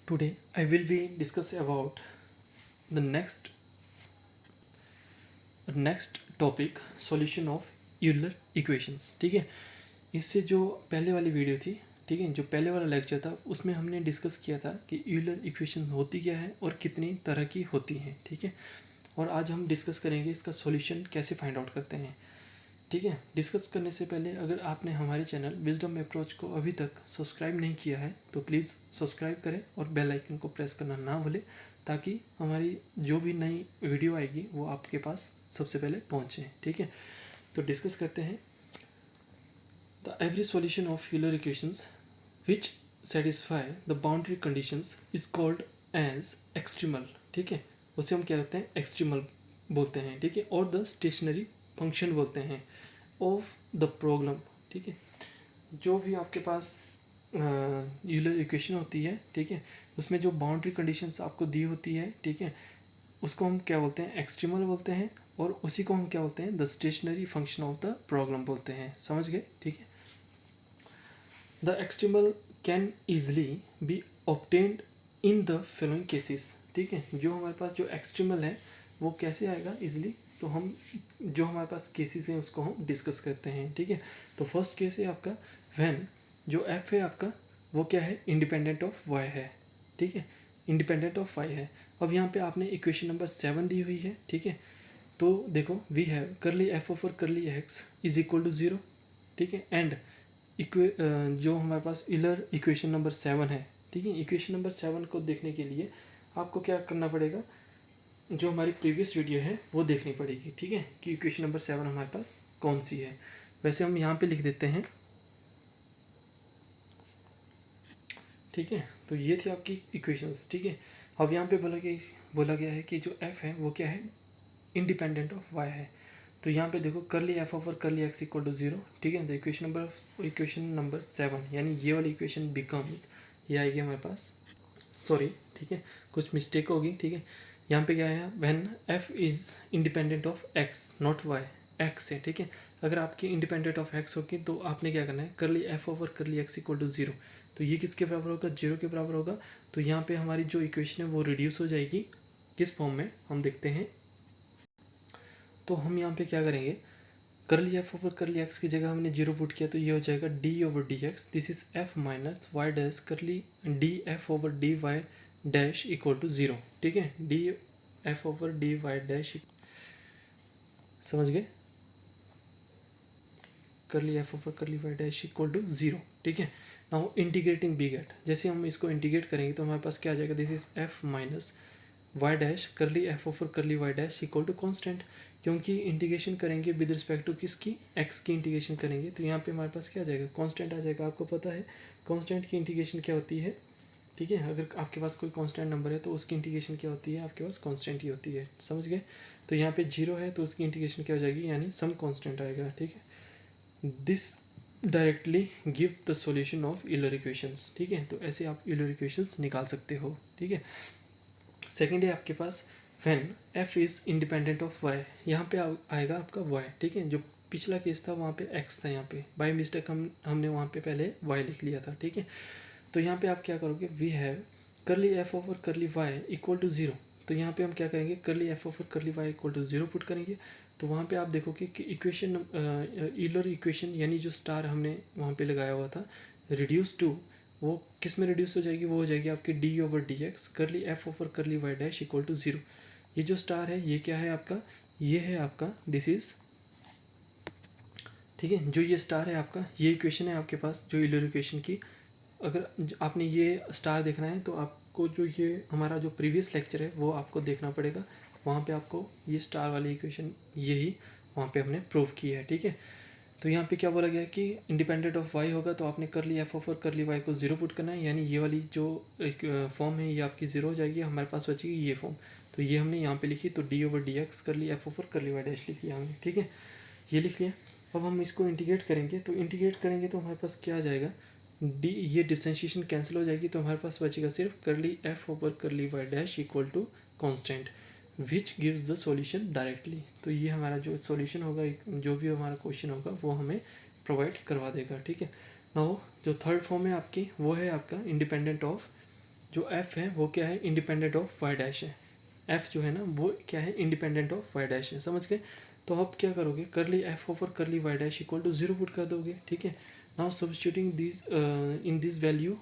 Today I will be discuss about the next topic solution of Euler equations। ठीक है, इससे जो पहले वाली वीडियो थी, ठीक है, जो पहले वाला लेक्चर था उसमें हमने डिस्कस किया था कि यूलर इक्वेशन होती क्या है और कितनी तरह की होती हैं। ठीक है, और आज हम डिस्कस करेंगे इसका सॉल्यूशन कैसे फाइंड आउट करते हैं। ठीक है, डिस्कस करने से पहले अगर आपने हमारे चैनल विजडम अप्रोच को अभी तक सब्सक्राइब नहीं किया है तो प्लीज़ सब्सक्राइब करें और बेल आइकन को प्रेस करना ना भूलें, ताकि हमारी जो भी नई वीडियो आएगी वो आपके पास सबसे पहले पहुंचे। ठीक है, तो डिस्कस करते हैं। The every solution of Euler equations which satisfy the boundary conditions is called as extremal. ठीक है, उसे हम क्या कहते हैं, एक्सट्रीमल बोलते हैं। ठीक है, और द स्टेशनरी फंक्शन बोलते हैं ऑफ द प्रॉब्लम। ठीक है, जो भी आपके पास यूलर इक्वेशन होती है, ठीक है, उसमें जो बाउंड्री कंडीशंस आपको दी होती है, ठीक है, उसको हम क्या बोलते हैं, एक्सट्रीमल बोलते हैं, और उसी को हम क्या बोलते हैं, the stationary function of the problem बोलते हैं। समझ गए। ठीक है, the extremal can easily be obtained in the following cases. ठीक है, जो हमारे पास जो एक्सट्रीमल है वो कैसे आएगा इजिली, तो हम जो हमारे पास केसेस हैं उसको हम डिस्कस करते हैं। ठीक है, तो फर्स्ट केस है आपका व्हेन जो एफ है आपका वो क्या है, इंडिपेंडेंट ऑफ वाई है। ठीक है, इंडिपेंडेंट ऑफ वाई है। अब यहाँ पे आपने इक्वेशन नंबर 7 दी हुई है। ठीक है, तो देखो we have curly F over curly X is equal to 0। ठीक है, एंड जो हमारे पास यूलर इक्वेशन नंबर 7 है। ठीक है, इक्वेशन नंबर 7 को देखने के लिए आपको क्या करना पड़ेगा, जो हमारी प्रीवियस वीडियो है वो देखनी पड़ेगी। ठीक है, कि इक्वेशन नंबर 7 हमारे पास कौन सी है। वैसे हम यहाँ पे लिख देते हैं। ठीक है, तो ये थी आपकी इक्वेशंस। ठीक है, अब यहाँ पे बोला गया है कि जो एफ है वो क्या है, इंडिपेंडेंट ऑफ वाई है। तो यहाँ पे देखो curly F over curly X equal to 0। ठीक है, तो इक्वेशन नंबर 7 यानी ये वाली इक्वेशन बिकम्स, ये आएगी हमारे पास, सॉरी, ठीक है, कुछ मिस्टेक होगी। ठीक है, यहाँ पे क्या है, when F is independent of X not Y, X है। ठीक है, अगर आपकी इंडिपेंडेंट ऑफ एक्स होगी तो आपने क्या करना है, curly F over curly X equal to 0। तो ये किसके बराबर होगा, 0 के बराबर होगा। तो यहाँ पे हमारी जो इक्वेशन है वो रिड्यूस हो जाएगी। किस फॉर्म में, हम देखते हैं। तो हम यहाँ पे क्या करेंगे, curly F over curly x की जगह हमने 0 पुट किया तो ये हो जाएगा d over D x, this is f minus y dash curly d f over d y dash equal to 0। ठीक है, d f over d y dash, समझ गए, curly F over curly Y dash equal to 0। ठीक है, now integrating B gate, जैसे हम इसको integrate करेंगे तो हमारे पास क्या आ जाएगा, this is f minus y dash curly F over curly Y dash equal to constant, क्योंकि इंटीग्रेशन करेंगे विद रिस्पेक्ट टू किसकी, एक्स की इंटीग्रेशन करेंगे तो यहाँ पे हमारे पास क्या आ जाएगा, कांस्टेंट आ जाएगा। आपको पता है कांस्टेंट की इंटीग्रेशन क्या होती है। ठीक है, अगर आपके पास कोई कांस्टेंट नंबर है तो उसकी इंटीग्रेशन क्या होती है, आपके पास कांस्टेंट ही होती है। समझ गए। तो यहाँ पे 0 है तो उसकी इंटीग्रेशन क्या हो जाएगी, यानी सम कांस्टेंट आएगा। ठीक है, this directly give the solution of Euler equations. ठीक है, तो ऐसे आप यूलर इक्वेशंस निकाल सकते हो। ठीक है, सेकेंड है आपके पास when F is independent of y, यहाँ पे आएगा आपका वाई। ठीक है, जो पिछला केस था वहाँ पे एक्स था, यहाँ पे बाय मिस्टेक हमने वहाँ पे पहले वाई लिख लिया था। ठीक है, तो यहाँ पे आप क्या करोगे, we have curly F over curly Y equal to 0। तो यहाँ पे हम क्या करेंगे, curly F over curly Y equal to 0 put करेंगे। तो वहाँ पे आप देखोगे कि इक्वेशन यूलर इक्वेशन यानी जो स्टार हमने वहाँ पे लगाया हुआ था रिड्यूस टू, वो किस में रिड्यूस हो जाएगी, वो हो जाएगी आपकी D over D x curly F over curly Y dash equal to 0। ये जो स्टार है ये क्या है आपका, ये है आपका, दिस इज, ठीक है, जो ये स्टार है आपका, ये इक्वेशन है आपके पास जो यूलर इक्वेशन की। अगर आपने ये स्टार देखना है तो आपको जो ये हमारा जो प्रीवियस लेक्चर है वो आपको देखना पड़ेगा। वहाँ पे आपको ये स्टार वाली इक्वेशन यही वहाँ पे हमने प्रूव की है। ठीक है, तो यहाँ पे क्या बोला गया है कि इंडिपेंडेंट ऑफ वाई होगा तो आपने करली एफ ओवर करली वाई को 0 पुट करना है, यानी ये वाली जो एक फॉर्म है ये आपकी 0 हो जाएगी, हमारे पास बचेगी ये फॉर्म। तो ये हमने यहाँ पे लिखी, तो D over D x curly F over curly Y dash लिख लिया हमने। ठीक है, ये लिख लिया। अब हम इसको इंटीग्रेट करेंगे, तो इंटीग्रेट करेंगे तो हमारे पास क्या आ जाएगा, डी, ये डिफ्रेंशिएशन कैंसिल हो जाएगी तो हमारे पास बचेगा सिर्फ curly F over curly Y dash equal to constant which gives the solution directly. तो ये हमारा जो सॉल्यूशन होगा, जो भी हमारा क्वेश्चन होगा वो हमें प्रोवाइड करवा देगा। ठीक है, नाउ जो थर्ड फॉर्म है आपकी वो है आपका इंडिपेंडेंट ऑफ जो एफ है वो क्या है, इंडिपेंडेंट ऑफ वाई डैश है। एफ जो है ना वो क्या है, इंडिपेंडेंट ऑफ वाई डैश है, समझ गए। तो आप क्या करोगे, curly F over curly Y dash equal to 0 put कर दोगे, ठीक है। Now substituting this in this value,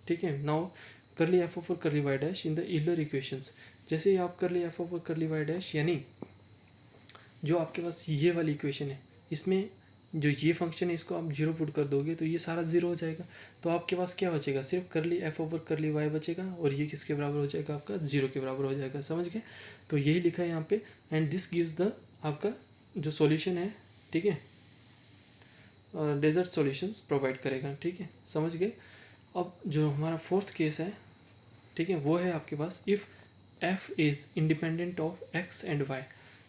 ठीक है। Now curly F over curly Y dash in the Euler equations. जैसे ही आप curly F over curly Y dash, यानी जो आपके पास ये वाली इक्वेशन है, इसमें जो ये फंक्शन है इसको आप 0 पुट कर दोगे तो ये सारा 0 हो जाएगा। तो आपके पास क्या बचेगा, सिर्फ curly F over curly Y बचेगा, और ये किसके बराबर हो जाएगा, आपका 0 के बराबर हो जाएगा, समझ गए। तो यही लिखा है यहाँ पे, एंड दिस गिव्स द आपका जो सॉल्यूशन है, ठीक है, डेजर्ट सॉल्यूशंस प्रोवाइड करेगा, ठीक है, समझ गए। अब जो हमारा फोर्थ केस है, ठीक है, वो है आपके पास if f is independent of x and y.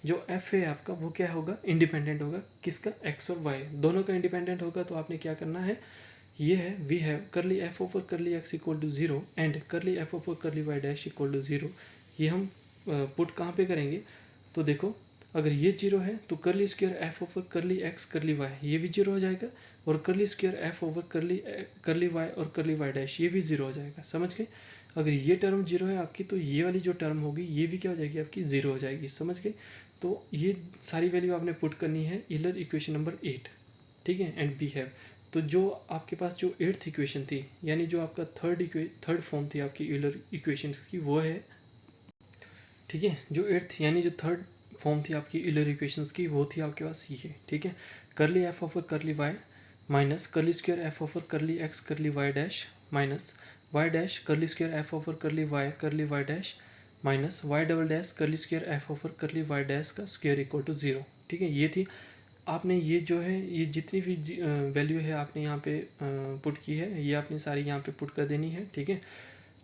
जो एफ है आपका वो क्या होगा, इंडिपेंडेंट होगा, किसका, एक्स और वाई दोनों का इंडिपेंडेंट होगा। तो आपने क्या करना है, ये है we have curly F over curly X equal to 0 and curly F over curly Y dash equal to 0। ये हम पुट कहाँ पे करेंगे, तो देखो अगर ये 0 है तो curly square F over curly x curly Y ये भी 0 हो जाएगा, और curly square F over curly Y और करली वाई डैश ये भी 0 हो जाएगा, समझ गए। अगर ये टर्म 0 है आपकी, तो ये वाली जो टर्म होगी ये भी क्या हो जाएगी, आपकी 0 हो जाएगी, समझ गए। तो ये सारी वैल्यू आपने पुट करनी है यूलर इक्वेशन नंबर 8, ठीक है, एंड वी हैव। तो जो आपके पास जो 8th इक्वेशन थी, यानी जो आपका थर्ड फॉर्म थी आपकी यूलर इक्वेशन की, वो है, ठीक है, जो 8th यानी जो थर्ड फॉर्म थी आपकी यूलर इक्वेशंस की, वो थी आपके पास ये, ठीक है, curly F over curly y minus curly square F over curly x curly Y dash minus y dash curly square F over curly Y dash minus y double dash curly square F over curly Y dash का square equal to 0, ठीक है। ये थी, आपने ये जो है ये जितनी भी वैल्यू है आपने यहाँ पे पुट की है, ये आपने सारी यहाँ पे पुट कर देनी है, ठीक है।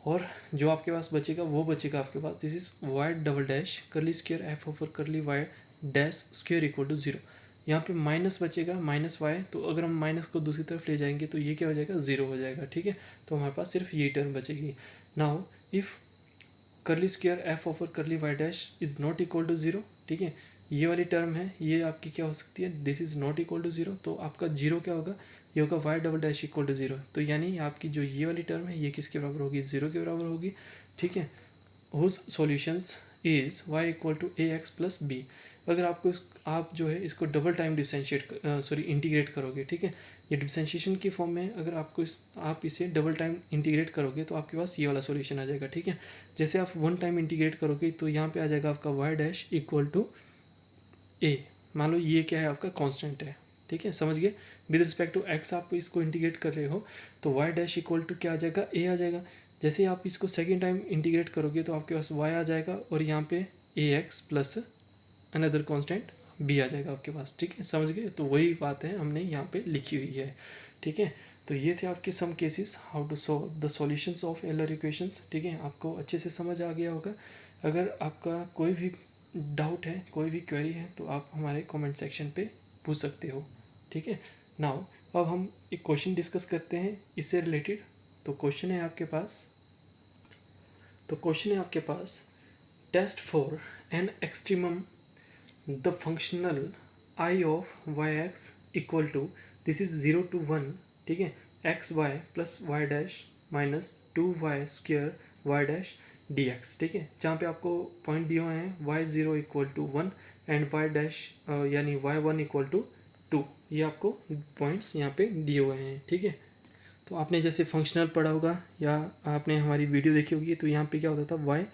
और जो आपके पास बचेगा वो बचेगा आपके पास, this is y double dash curly square F over curly Y dash square equal to 0। यहाँ पे माइनस बचेगा, माइनस वाई, तो अगर हम माइनस को दूसरी तरफ ले जाएंगे तो ये क्या हो जाएगा, 0 हो जाएगा, ठीक है। तो हमारे पास सिर्फ ये टर्म बचेगी। Now if curly square F over curly Y dash is not equal to 0, ठीक है, ये वाली टर्म है, ये आपकी क्या हो सकती है, this is not equal to 0, तो आपका 0 क्या होगा, ये होगा Y double dash equal to 0। तो यानी आपकी जो ये वाली टर्म है ये किसके बराबर होगी, 0 के बराबर होगी, ठीक है। Whose solutions is Y equal to A x plus B. अगर आपको आप जो है इसको डबल टाइम इंटीग्रेट करोगे, ठीक है, ये डिफरेंशिएशन की फॉर्म में अगर आपको आप इसे डबल टाइम इंटीग्रेट करोगे तो आपके पास ये वाला सॉल्यूशन आ जाएगा, ठीक है। जैसे आप वन टाइम इंटीग्रेट करोगे तो यहाँ पे आ जाएगा आपका वाई डैश इक्वल टू ए, मान लो ये क्या है, आपका कांस्टेंट है, ठीक है, समझ गए। विद रिस्पेक्ट टू एक्स आप इसको इंटीग्रेट कर रहे हो तो वाई डैश इक्वल टू क्या आ जाएगा, ए आ जाएगा। जैसे आप इसको सेकेंड टाइम इंटीग्रेट करोगे तो आपके पास वाई आ जाएगा, और यहाँ पे a x plus another constant b आ जाएगा आपके पास, ठीक है, समझ गए। तो वही बात है हमने यहाँ पे लिखी हुई है, ठीक है। तो ये थे आपके some cases how to solve the solutions of Euler equations, ठीक है, आपको अच्छे से समझ आ गया होगा। अगर आपका कोई भी डाउट है, कोई भी क्वेरी है, तो आप हमारे कमेंट सेक्शन पे पूछ सकते हो, ठीक है। नाउ अब हम एक क्वेश्चन डिस्कस करते हैं इससे रिलेटेड। तो क्वेश्चन है आपके पास, test for an extremum the functional I of y x equal to, this is 0 to 1, ठीक है, x Y plus y dash minus 2y square y dash d x, ठीक है, जहाँ पे आपको पॉइंट दिए हुए हैं y0 equal to 1 and Y dash यानी y1 इक्वल टू 2, ये आपको पॉइंट्स यहाँ पे दिए हुए हैं, ठीक है। तो आपने जैसे फंक्शनल पढ़ा होगा या आपने हमारी वीडियो देखी होगी, तो यहाँ पे क्या होता था, Y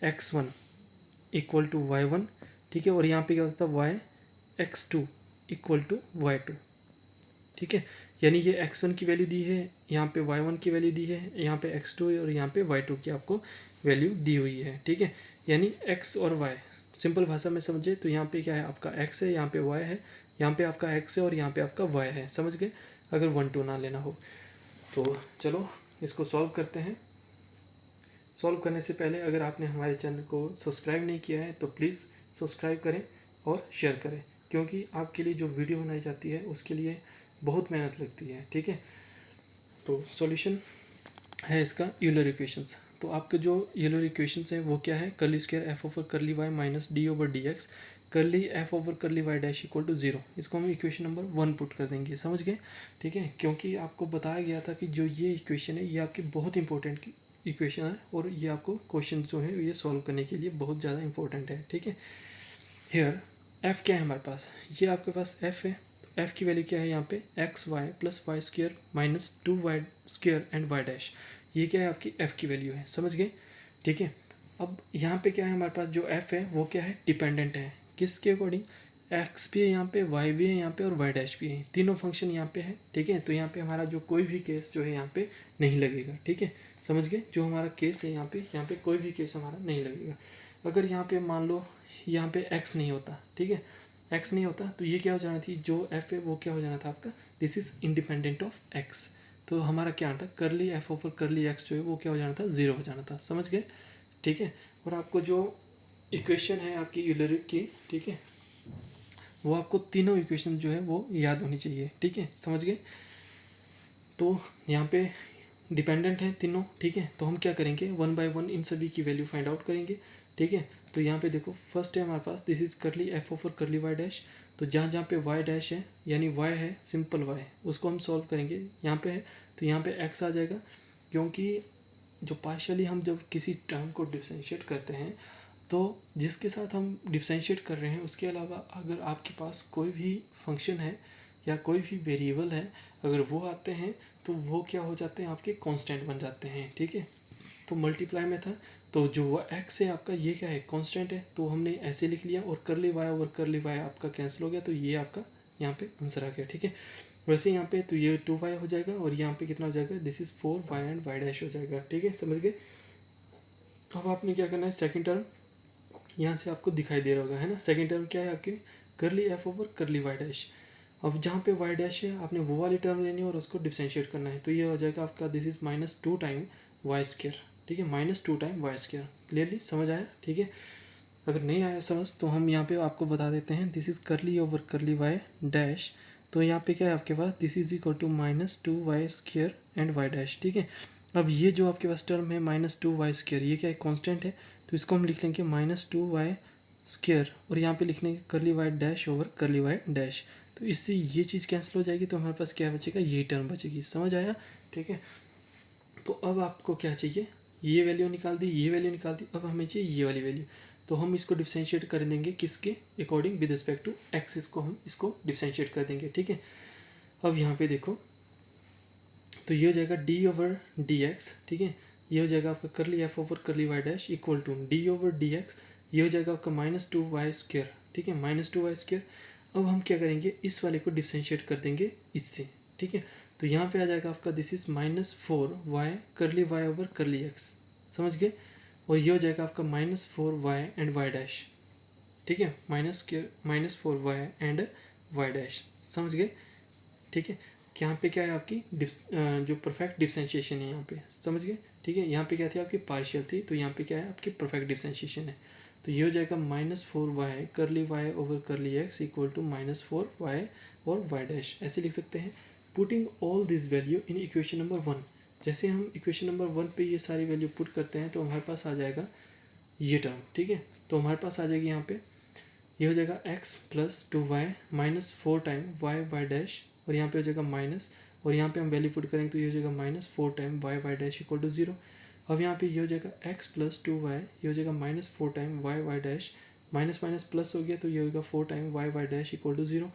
x1 equal to y1, ठीक है, और यहाँ पे क्या होता था, Y x2 equal to y2, ठीक है। यानी ये x1 की वैल्यू दी है, यहाँ पे y1 की वैल्यू दी है, यहाँ पे x2 और यहाँ पे y2 की आपको वैल्यू दी हुई है, ठीक है। यानी x और y, सिंपल भाषा में समझे तो यहाँ पे क्या है, आपका x है, यहाँ पे y है, यहाँ पे आपका x है और यहाँ पे आपका y है, समझ गए, अगर 1 2 ना लेना हो तो। चलो इसको सॉल्व करते हैं। सॉल्व करने से पहले अगर आपने हमारे चैनल को सब्सक्राइब नहीं किया है तो प्लीज़ सब्सक्राइब करें और शेयर करें, क्योंकि आपके लिए जो वीडियो बनाई जाती है उसके लिए बहुत मेहनत लगती है, ठीक है। तो सॉल्यूशन है इसका यूलर इक्वेशंस। तो आपके जो यूलर इक्वेशंस है वो क्या है, curly square F over curly y minus d over D x curly F over curly Y dash equal to 0, इसको हम इक्वेशन नंबर 1 पुट कर देंगे, समझ गए, ठीक है। क्योंकि आपको बताया गया था कि जो ये इक्वेशन है ये आपकी बहुत इंपॉर्टेंट इक्वेशन है और ये आपको क्वेश्चन जो है ये सॉल्व करने के लिए बहुत ज़्यादा इंपॉर्टेंट है, ठीक है। हेयर एफ़ क्या है हमारे पास, ये आपके पास एफ़ है, तो एफ़ की वैल्यू क्या है यहाँ पे X Y plus Y square minus 2y square and Y dash, ये क्या है आपकी एफ़ की वैल्यू है, समझ गए, ठीक है। अब यहाँ पे क्या है हमारे पास जो एफ़ है वो क्या है, डिपेंडेंट है, किसके अकॉर्डिंग, एक्स भी है यहाँ पे, वाई भी है यहाँ पे और वाई डैश भी है, तीनों फंक्शन यहाँ पे है, ठीक है। तो यहाँ पे हमारा जो कोई भी केस जो है यहाँ पे नहीं लगेगा, ठीक है, समझ गए। जो हमारा केस है यहाँ पे कोई भी केस हमारा नहीं लगेगा। अगर यहाँ पे मान लो यहाँ पे एक्स नहीं होता, ठीक है, एक्स नहीं होता तो ये क्या हो जाना थी, जो एफ है वो क्या हो जाना था आपका, this is independent of x, तो हमारा क्या आता, करली एफ ओवर करली एक्स जो है वो क्या हो जाना था, जीरो हो जाना था, समझ गए, ठीक है। और आपको जो इक्वेशन है आपकी यूलर की, ठीक है, वो आपको तीनों इक्वेशन जो है वो याद होनी चाहिए, ठीक है, समझ गए। तो यहाँ पे डिपेंडेंट है तीनों, ठीक है, तो हम क्या करेंगे, वन बाय वन इन सभी की वैल्यू फाइंड आउट करेंगे, ठीक है। तो यहाँ पे देखो फर्स्ट है हमारे पास this is curly F over curly Y dash, तो जहाँ जहाँ पे वाई डैश है यानी वाई है सिंपल वाई, उसको हम सॉल्व करेंगे, यहाँ पे है तो यहाँ पे एक्स आ जाएगा, क्योंकि जो पार्शियली हम जब किसी टर्म को डिफरेंशिएट करते हैं तो जिसके साथ हम डिफरेंशिएट कर रहे हैं उसके अलावा अगर आपके पास कोई भी फंक्शन है या कोई भी वेरिएबल है, अगर वो आते हैं तो वो क्या हो जाते हैं, आपके कांस्टेंट बन जाते हैं, ठीक है। तो मल्टीप्लाई में था तो जो वो एक्स है आपका ये क्या है, कांस्टेंट है, तो हमने ऐसे लिख लिया और curly Y over curly Y आपका कैंसिल हो गया, तो ये आपका यहाँ पे आंसर आ गया, ठीक है। वैसे यहाँ पे तो ये 2y हो जाएगा और यहाँ पे कितना हो जाएगा, this is 4y and Y dash हो जाएगा, ठीक है, समझ गए। अब आपने क्या करना है, सेकेंड टर्म यहाँ से आपको दिखाई दे रहा होगा, है ना, सेकेंड टर्म क्या है आपकी, curly F over curly Y dash. अब जहाँ पे वाई डैश है आपने वो वाली टर्म लेनी है और उसको डिफरेंशिएट करना है, तो ये हो जाएगा आपका this is -2 time Y square, ठीक है, -2 टाइम वाई स्क्वेयर, क्लियरली समझ आया, ठीक है। अगर नहीं आया समझ तो हम यहाँ पे आपको बता देते हैं, this is curly over curly Y dash, तो यहाँ पे क्या है आपके पास, this is equal to -2 y square and Y dash, ठीक है। अब ये जो आपके पास टर्म है -2 वाई स्क्वेयर, ये क्या है, कांस्टेंट है, तो इसको हम लिख लेंगे -2 वाई स्क्वेयर और यहाँ पे लिख लेंगे curly Y dash over curly Y dash, तो इससे ये चीज़ कैंसिल हो जाएगी, तो हमारे पास क्या बचेगा, ये टर्म बचेगी, समझ आया, ठीक है। तो अब आपको क्या चाहिए, ये वैल्यू निकाल दी, ये वैल्यू निकाल दी, अब हमें चाहिए ये वाली वैल्यू, तो हम इसको डिफरेंशिएट कर देंगे किसके according, with respect to X, इसको हम इसको डिफरेंशिएट कर देंगे, ठीक है। अब यहाँ पे देखो तो ये हो जाएगा डी ओवर डी एक्स, ठीक है, ये हो जाएगा आपका curly F over curly Y dash equal to D over D X, ये हो जाएगा आपका -2 वाई स्क्वेयर, ठीक है, -2 वाई स्क्वेयर। अब हम क्या करेंगे, इस वाले को डिफरेंशिएट कर देंगे इससे, ठीक है, तो यहाँ पे आ जाएगा आपका this is -4 Y curly Y over curly x, समझ गए, और ये हो जाएगा आपका -4 वाई एंड वाई डैश, ठीक है, -4 वाई एंड वाई डैश, समझ गए, ठीक है। यहाँ पे क्या है आपकी जो परफेक्ट डिफरेंशिएशन है यहाँ पे, समझ गए, ठीक है। यहाँ पे क्या थी आपकी पार्शियल थी, तो यहाँ पे क्या है आपकी परफेक्ट डिफरेंशिएशन है, तो ये हो जाएगा -4 Y curly Y over curly X equal to -4 Y और वाई डैश, ऐसे लिख सकते हैं। Putting all this value in equation number 1, जैसे हम इक्वेशन नंबर 1 पे ये सारी वैल्यू पुट करते हैं तो हमारे पास आ जाएगा ये टर्म, ठीक है, तो हमारे पास आ जाएगी यहाँ पे, ये हो जाएगा x plus 2y -4 time Y Y dash, और यहाँ पे हो जाएगा माइनस, और यहाँ पे हम वैल्यू पुट करेंगे तो ये हो जाएगा -4 time Y Y dash equal to 0। अब यहाँ पे ये हो जाएगा x प्लस 2y, ये हो जाएगा -4 time Y Y dash, minus minus plus हो गया तो ये होगा 4 time Y Y dash equal to 0।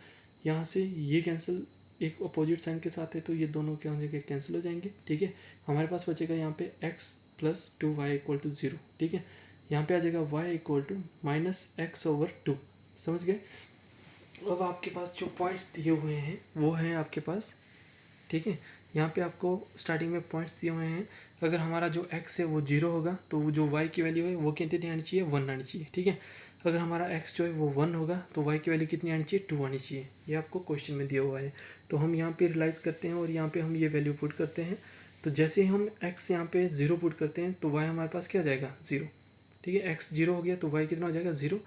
यहाँ से ये कैंसिल एक अपोजिट साइन के साथ है तो ये दोनों क्या हो जाएंगे, कैंसिल हो जाएंगे, ठीक है। हमारे पास बचेगा यहाँ पे x plus 2y equal to 0, ठीक है। यहाँ पे आ जाएगा y इक्वल टू -x/2, समझ गए। अब आपके पास जो पॉइंट्स दिए हुए हैं वो हैं आपके पास, ठीक है। यहाँ पे आपको स्टार्टिंग में पॉइंट्स दिए हुए हैं, अगर हमारा जो x है वो 0 होगा तो जो y की वैल्यू है वो कितनी आनी चाहिए, 1 आनी चाहिए, ठीक है। अगर हमारा x जो है वो 1 होगा तो y की वैल्यू कितनी आनी चाहिए, 2 आनी चाहिए, ये आपको क्वेश्चन में दिया हुआ है। तो हम यहाँ पे रियलाइज़ करते हैं और यहाँ पे हम ये वैल्यू पुट करते हैं, तो जैसे ही हम x यहाँ पे 0 पुट करते हैं तो y हमारे पास क्या आ जाएगा, 0, ठीक है। x 0 हो गया तो y कितना हो जाएगा, 0,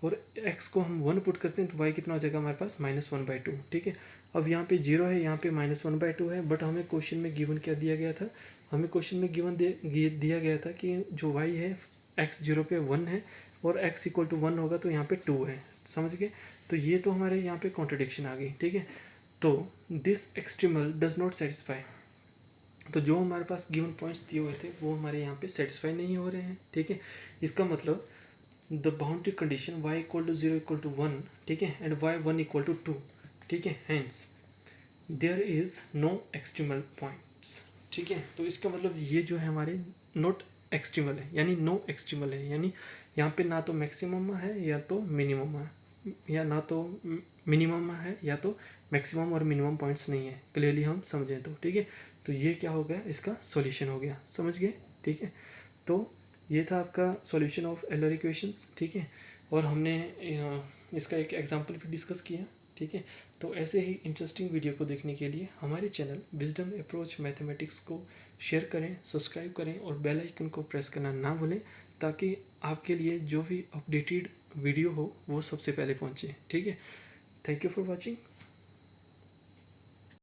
और x को हम 1 पुट करते हैं तो y कितना हो जाएगा हमारे पास, -1/2, ठीक है। अब यहाँ पे 0 है, यहाँ पे -1/2 है, बट हमें क्वेश्चन में गिवन क्या दिया गया था, हमें क्वेश्चन में गिवन दिया गया था कि जो y है x 0 पे 1 है और x इक्वल टू 1 होगा तो यहाँ पे 2 है, समझ गए। तो ये तो हमारे यहाँ पे कॉन्ट्रडिक्शन आ गई, ठीक है। तो this extremal does not satisfy, तो जो हमारे पास गिवन पॉइंट्स दिए हुए थे वो हमारे यहाँ पे सेटिस्फाई नहीं हो रहे हैं, ठीक है। इसका मतलब the boundary condition y equal to 0 equal to 1, ठीक है, एंड y1 इक्वल टू 2, ठीक है, hence there is no extremal points, ठीक है। तो इसका मतलब ये जो है हमारे नॉट एक्सट्रीमल है, यानी नो एक्सट्रीमल है, यानी यहाँ पे ना तो मैक्सिमम है या तो मिनिमम है, या ना तो मिनिमम है या तो मैक्सिमम और मिनिमम पॉइंट्स नहीं है, क्लियरली हम समझें तो, ठीक है। तो ये क्या हो गया, इसका सॉल्यूशन हो गया, समझ गए, ठीक है। तो ये था आपका सॉल्यूशन ऑफ एलर इक्वेशंस, ठीक है। और हमने इसका एक एग्जांपल भी डिस्कस किया, ठीक है। तो ऐसे ही इंटरेस्टिंग वीडियो को देखने के लिए हमारे चैनल विजडम अप्रोच मैथमेटिक्स को शेयर करें, सब्सक्राइब करें और बेल आइकन को प्रेस करना ना भूलें, ताकि आपके लिए जो भी अपडेटेड वीडियो हो वो सबसे पहले पहुंचे, ठीक है। Thank you for watching.